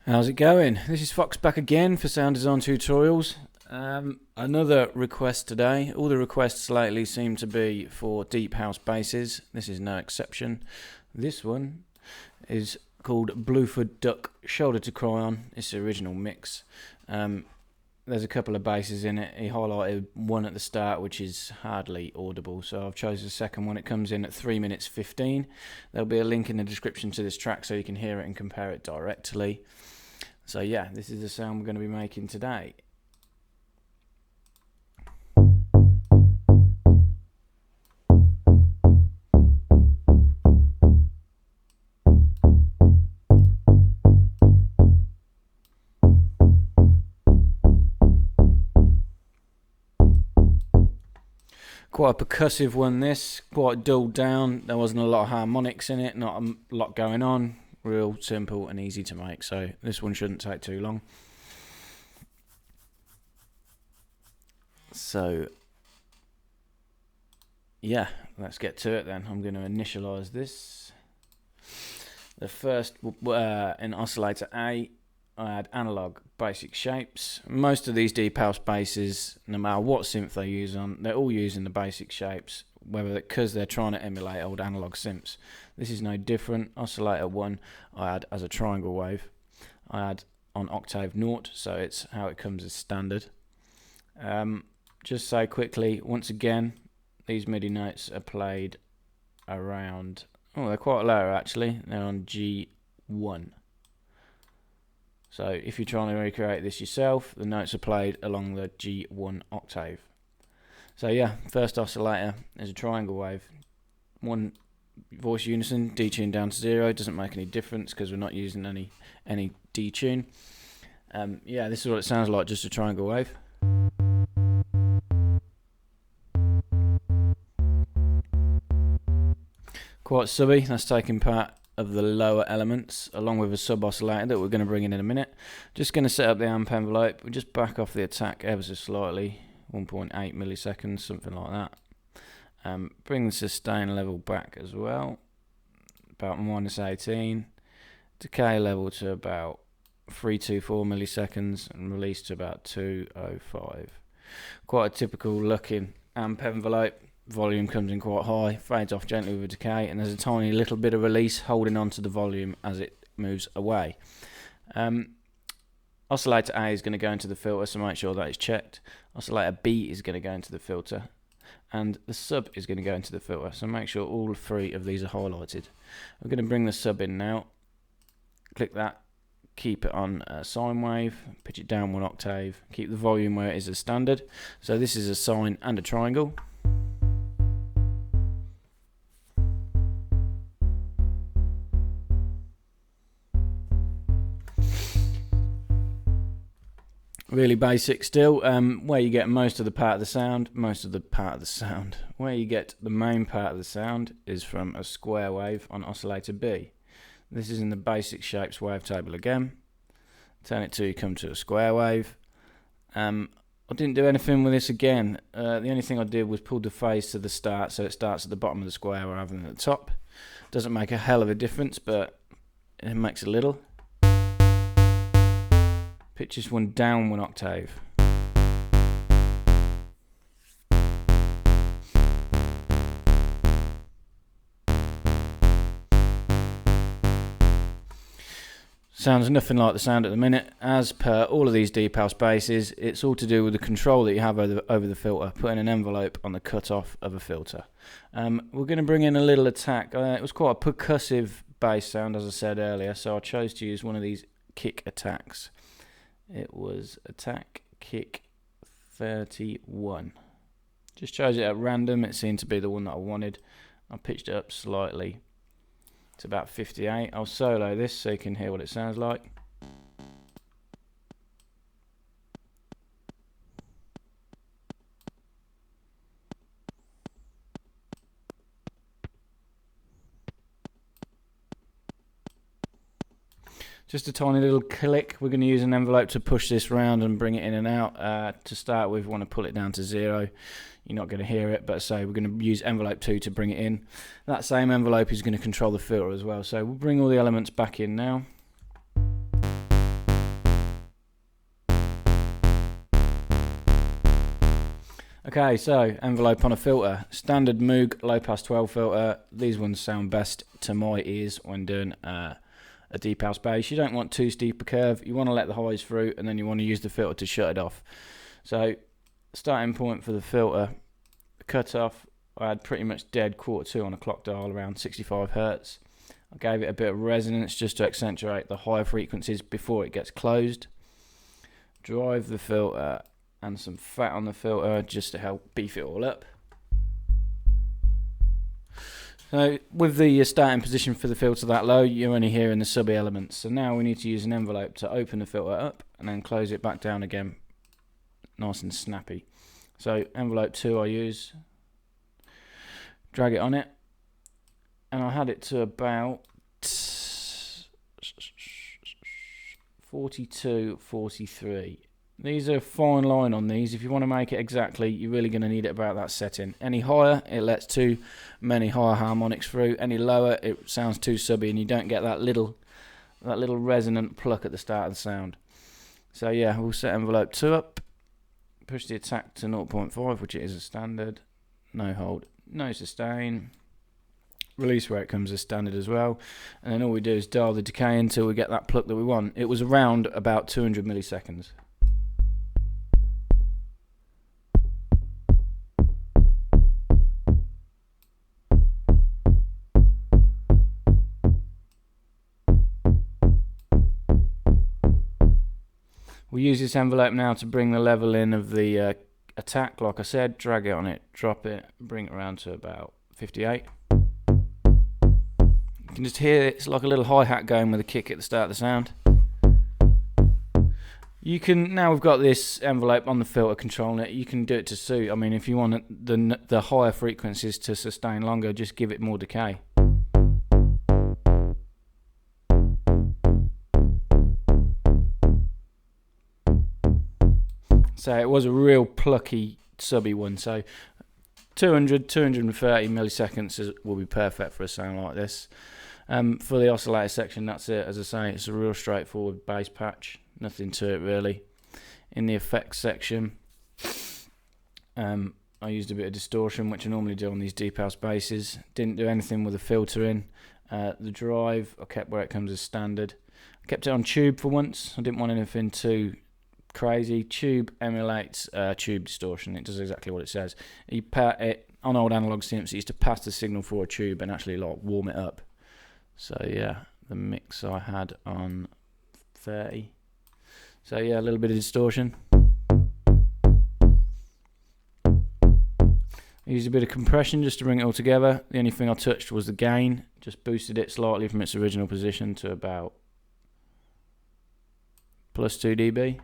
How's it going? This is Fox back again for sound design tutorials. Another request today. All the requests lately seem to be for deep house basses. This is no exception. This one is called Bluford Duck, Shoulder to Cry On. It's the original mix. There's a couple of basses in it. He highlighted one at the start which is hardly audible, so I've chosen the second one. It comes in at 3 minutes 15. There'll be a link in the description to this track so you can hear it and compare it directly. So yeah, this is the sound we're going to be making today. Quite a percussive one this, quite dulled down. There wasn't a lot of harmonics in it, not a lot going on. Real simple and easy to make, so this one shouldn't take too long. So yeah, let's get to it then. I'm going to initialize this. The first in oscillator A, I had analog basic shapes. Most of these deep house basses, no matter what synth they use on, they're all using the basic shapes, whether because they're trying to emulate old analog synths. This is no different. Oscillator 1 I had as a triangle wave. I had on octave 0, so it's how it comes as standard. Just say quickly, once again, these MIDI notes are played around, they're quite low actually, they're on G1. So if you're trying to recreate this yourself, the notes are played along the G1 octave. So yeah, first oscillator is a triangle wave. One voice unison, detune down to 0, doesn't make any difference because we're not using any detune. Yeah, this is what it sounds like, just a triangle wave. Quite subby, that's taking part of the lower elements along with a sub oscillator that we're going to bring in a minute. Just going to set up the amp envelope. We'll just back off the attack ever so slightly, 1.8 milliseconds, something like that. Bring the sustain level back as well, about -18. Decay level to about 324 milliseconds and release to about 205. Quite a typical looking amp envelope. Volume comes in quite high, fades off gently with a decay, and there's a tiny little bit of release holding on to the volume as it moves away. Oscillator A is going to go into the filter, so make sure that is checked. Oscillator B is going to go into the filter, and the sub is going to go into the filter, so make sure all three of these are highlighted. We're going to bring the sub in now. Click that, keep it on sine wave, pitch it down 1 octave, keep the volume where it is as standard. So this is a sine and a triangle. Really basic still. Where you get most of the part of the sound, where you get the main part of the sound is from a square wave on oscillator B. This is in the basic shapes wavetable again. Turn it till you come to a square wave. I didn't do anything with this again. The only thing I did was pull the phase to the start, so it starts at the bottom of the square rather than at the top. Doesn't make a hell of a difference, but it makes a little. Pitch this one down 1 octave. Sounds nothing like the sound at the minute. As per all of these deep house basses, it's all to do with the control that you have over the filter, putting an envelope on the cutoff of a filter. We're going to bring in a little attack. It was quite a percussive bass sound, as I said earlier, so I chose to use one of these kick attacks. It was attack kick 31. Just chose it at random. It seemed to be the one that I wanted. I pitched it up slightly to about 58. I'll solo this so you can hear what it sounds like. Just a tiny little click. We're going to use an envelope to push this round and bring it in and out. To start with, we want to pull it down to 0. You're not going to hear it, but so we're going to use envelope 2 to bring it in. That same envelope is going to control the filter as well. So we'll bring all the elements back in now. Okay, so envelope on a filter. Standard Moog low pass 12 filter. These ones sound best to my ears when doing a deep house bass. You don't want too steep a curve. You want to let the highs through, and then you want to use the filter to shut it off. So starting point for the filter, cut off, I had pretty much dead Q2 on a clock dial around 65 Hertz. I gave it a bit of resonance just to accentuate the higher frequencies before it gets closed. Drive the filter and some fat on the filter just to help beef it all up. So with the starting position for the filter that low, you're only hearing the sub elements. So now we need to use an envelope to open the filter up and then close it back down again, nice and snappy. So envelope 2 I use, drag it on it, and I had it to about 42, 43. These are a fine line on these. If you want to make it exactly, you're really going to need it about that setting. Any higher, it lets too many higher harmonics through. Any lower, it sounds too subby, and you don't get that little resonant pluck at the start of the sound. So yeah, we'll set envelope 2 up, push the attack to 0.5, which it is a standard. No hold, no sustain. Release where it comes as standard as well, and then all we do is dial the decay until we get that pluck that we want. It was around about 200 milliseconds. We use this envelope now to bring the level in of the attack. Like I said, drag it on it, drop it, bring it around to about 58. You can just hear it's like a little hi-hat going with a kick at the start of the sound. You can, now we've got this envelope on the filter controlling it, you can do it to suit. I mean, if you want the higher frequencies to sustain longer, just give it more decay. So it was a real plucky, subby one. So 200, 230 milliseconds will be perfect for a sound like this. For the oscillator section, that's it. As I say, it's a real straightforward bass patch. Nothing to it really. In the effects section, I used a bit of distortion, which I normally do on these deep house basses. Didn't do anything with the filter in. The drive, I kept where it comes as standard. I kept it on tube for once. I didn't want anything too crazy. Tube emulates tube distortion. It does exactly what it says. On old analog synths, it used to pass the signal for a tube and actually like warm it up. So yeah, the mix I had on 30. So yeah, a little bit of distortion. I used a bit of compression just to bring it all together. The only thing I touched was the gain. Just boosted it slightly from its original position to about plus 2 dB.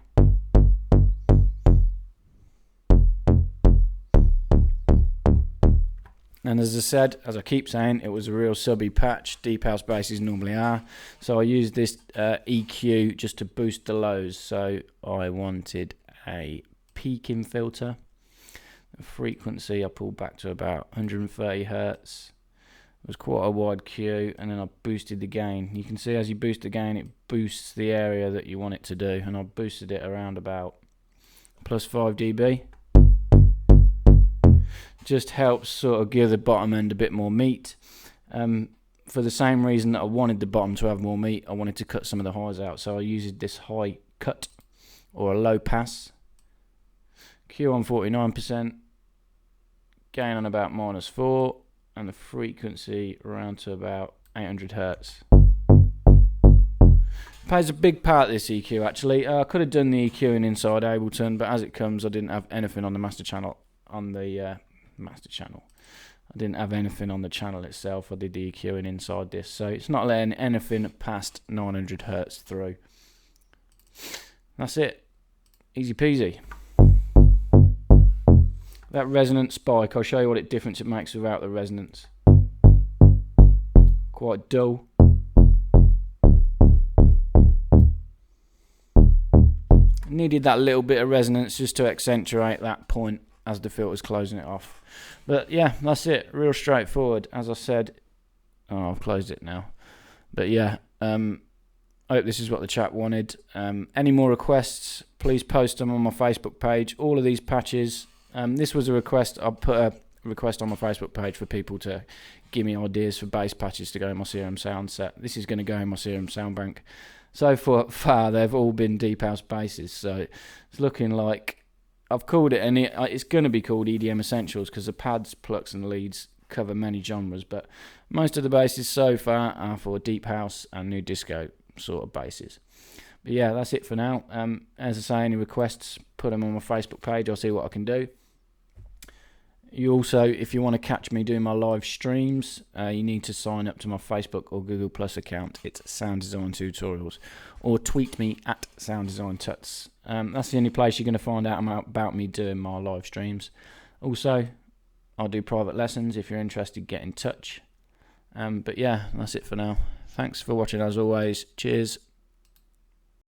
And as I said, as I keep saying, it was a real subby patch. Deep house basses normally are. So I used this EQ just to boost the lows. So I wanted a peaking filter. The frequency I pulled back to about 130 Hertz. It was quite a wide Q, and then I boosted the gain. You can see as you boost the gain, it boosts the area that you want it to do. And I boosted it around about plus 5 dB. Just helps sort of give the bottom end a bit more meat. For the same reason that I wanted the bottom to have more meat, I wanted to cut some of the highs out. So I used this high cut or a low pass. Q on 49%, gain on about -4, and the frequency around to about 800 Hertz. Plays a big part this EQ actually. I could have done the EQ in inside Ableton, but as it comes, I didn't have anything on the master channel. I didn't have anything on the channel itself. I did the EQing inside this, so it's not letting anything past 900 Hertz through. That's it. Easy peasy. That resonance spike, I'll show you what difference it makes without the resonance. Quite dull. Needed that little bit of resonance just to accentuate that point as the filter's closing it off. But yeah, that's it. Real straightforward. As I said, I've closed it now. But yeah, I hope this is what the chat wanted. Any more requests, please post them on my Facebook page. All of these patches, This was a request. I put a request on my Facebook page for people to give me ideas for bass patches to go in my Serum sound set. This is going to go in my Serum sound bank. So far, they've all been deep house basses, so it's looking like I've called it, and it's going to be called EDM Essentials because the pads, plucks, and leads cover many genres, but most of the basses so far are for deep house and new disco sort of basses. But yeah, that's it for now. As I say, any requests, put them on my Facebook page. I'll see what I can do. You also, if you want to catch me doing my live streams, you need to sign up to my Facebook or Google Plus account. It's Sound Design Tutorials, or tweet me at Sound Design Tuts. That's the only place you're going to find out about me doing my live streams. Also, I'll do private lessons. If you're interested, get in touch. But yeah, that's it for now. Thanks for watching as always. Cheers.